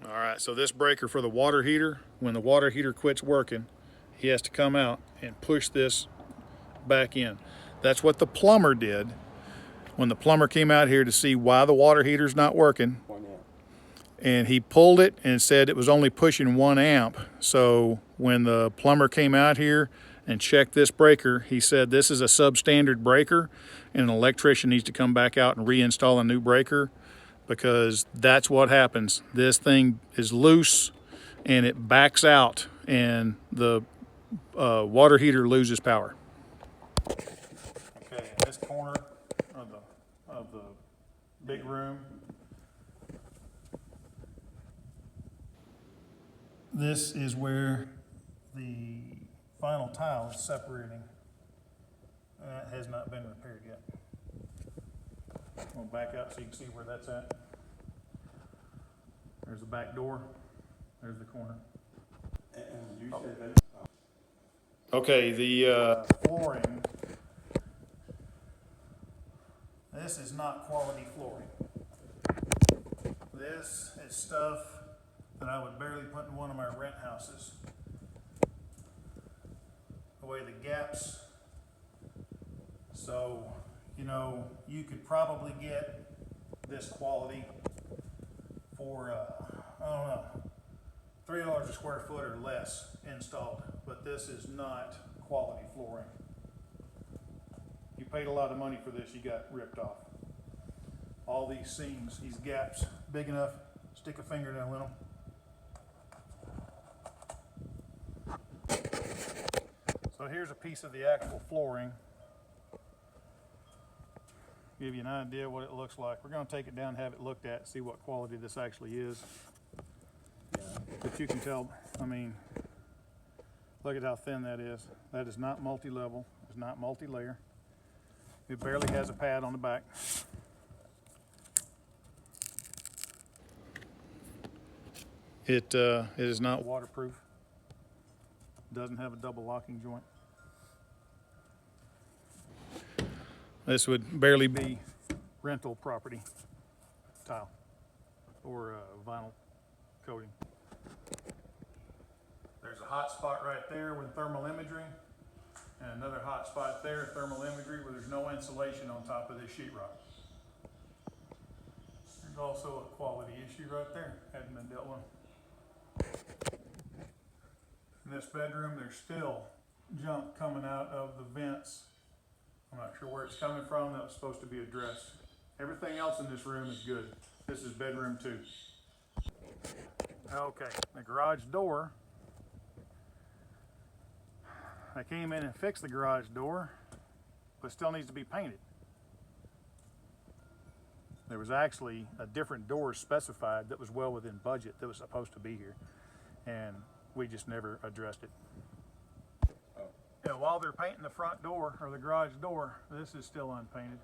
All right, so this breaker for the water heater, when the water heater quits working, he has to come out and push this back in. That's what the plumber did. When the plumber came out here to see why the water heater's not working, and he pulled it and said it was only pushing 1 amp. So when the plumber came out here and checked this breaker, he said this is a substandard breaker and an electrician needs to come back out and reinstall a new breaker, because that's what happens. This thing is loose and it backs out and the water heater loses power. Okay, in this corner of the big room, this is where the final tile is separating. That has not been repaired yet. I'm gonna back up so you can see where that's at. There's the back door, there's the corner. And you said that. Okay, the flooring. This is not quality flooring. This is stuff that I would barely put in one of my rent houses. The way the gaps. So, you know, you could probably get this quality for, I don't know, $3 a square foot or less installed, but this is not quality flooring. You paid a lot of money for this, you got ripped off. All these seams, these gaps, big enough, stick a fingernail in them. So here's a piece of the actual flooring. Give you an idea what it looks like. We're going to take it down, have it looked at, see what quality this actually is. But you can tell, I mean, look at how thin that is. That is not multi-level, it's not multi-layer. It barely has a pad on the back. It is not waterproof. Doesn't have a double locking joint. This would barely be rental property tile or vinyl coating. There's a hot spot right there with thermal imagery, and another hot spot there, thermal imagery, where there's no insulation on top of this sheetrock. There's also a quality issue right there, hadn't been dealt with. In this bedroom, there's still junk coming out of the vents. I'm not sure where it's coming from. That was supposed to be addressed. Everything else in this room is good. This is bedroom 2. Okay, the garage door. I came in and fixed the garage door, but still needs to be painted. There was actually a different door specified that was well within budget that was supposed to be here, and we just never addressed it. Yeah, while they're painting the front door or the garage door, this is still unpainted.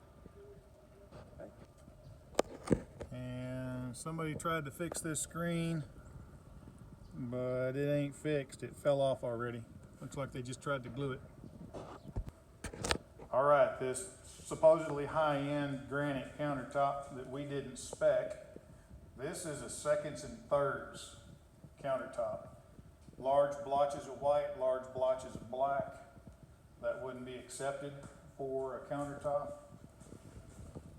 And somebody tried to fix this screen, but it ain't fixed. It fell off already. Looks like they just tried to glue it. All right, this supposedly high-end granite countertop that we didn't spec. This is a seconds and thirds countertop. Large blotches of white, large blotches of black. That wouldn't be accepted for a countertop.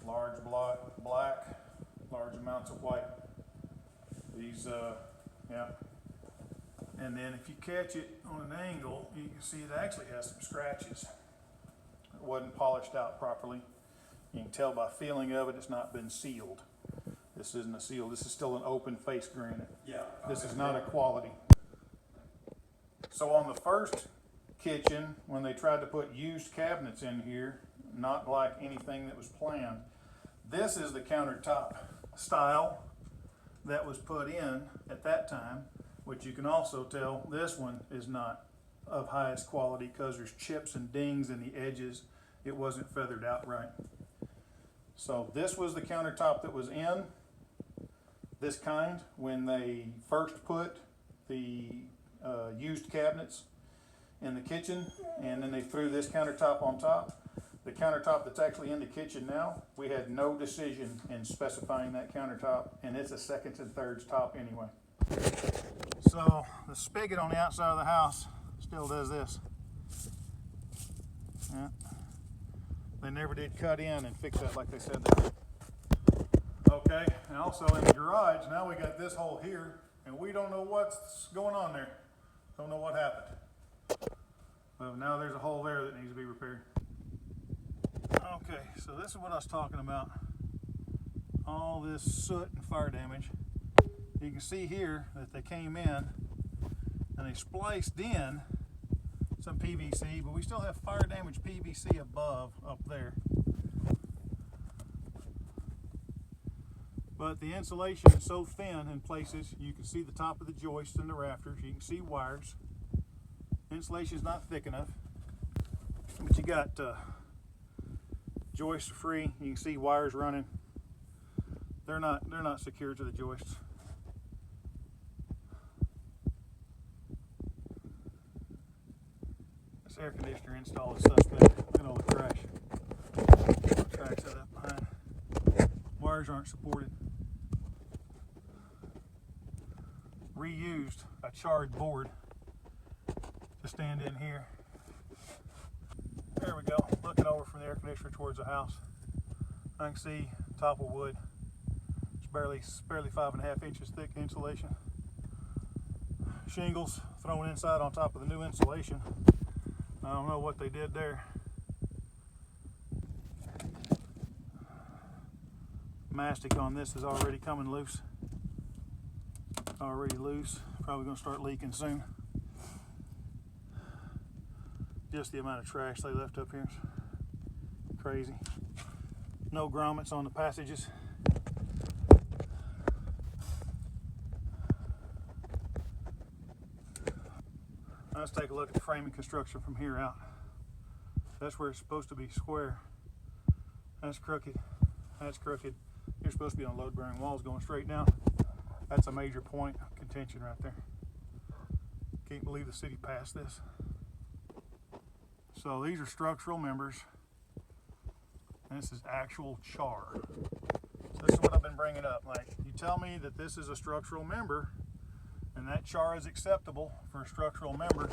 Large blot black, large amounts of white. These, yeah. And then if you catch it on an angle, you can see it actually has some scratches. It wasn't polished out properly. You can tell by feeling of it, it's not been sealed. This isn't a seal. This is still an open face granite. Yeah. This is not a quality. So on the first kitchen, when they tried to put used cabinets in here, not like anything that was planned, this is the countertop style that was put in at that time, which you can also tell this one is not of highest quality because there's chips and dings in the edges. It wasn't feathered out right. So this was the countertop that was in this kind when they first put the used cabinets in the kitchen, and then they threw this countertop on top. The countertop that's actually in the kitchen now, we had no decision in specifying that countertop, and it's a seconds and thirds top anyway. So the spigot on the outside of the house still does this. Yeah. They never did cut in and fix that like they said they would. Okay, and also in the garage, now we got this hole here, and we don't know what's going on there. Don't know what happened. Well, now there's a hole there that needs to be repaired. Okay, so this is what I was talking about. All this soot and fire damage. You can see here that they came in and they spliced in some PVC, but we still have fire damage PVC above up there. But the insulation is so thin in places, you can see the top of the joists and the rafters, you can see wires. Insulation is not thick enough, but you got joists are free. You can see wires running. They're not secure to the joists. This air conditioner install is suspect. Look at all the trash. Tracks of that behind. Wires aren't supported. Reused a charred board to stand in here. There we go. Looking over from the air conditioner towards the house, I can see top of wood. It's barely 5.5 inches thick insulation. Shingles thrown inside on top of the new insulation. I don't know what they did there. Mastic on this is already coming loose. Already loose. Probably going to start leaking soon. Just the amount of trash they left up here is crazy. No grommets on the passages. Let's take a look at the framing construction from here out. That's where it's supposed to be square. That's crooked. That's crooked. You're supposed to be on load bearing walls going straight down. That's a major point of contention right there. Can't believe the city passed this. So these are structural members, and this is actual char. So this is what I've been bringing up. Like, you tell me that this is a structural member, and that char is acceptable for a structural member,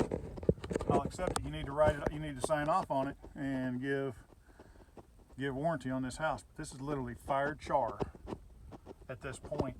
I'll accept it. You need to write it. You need to sign off on it and give warranty on this house. But this is literally fired char at this point.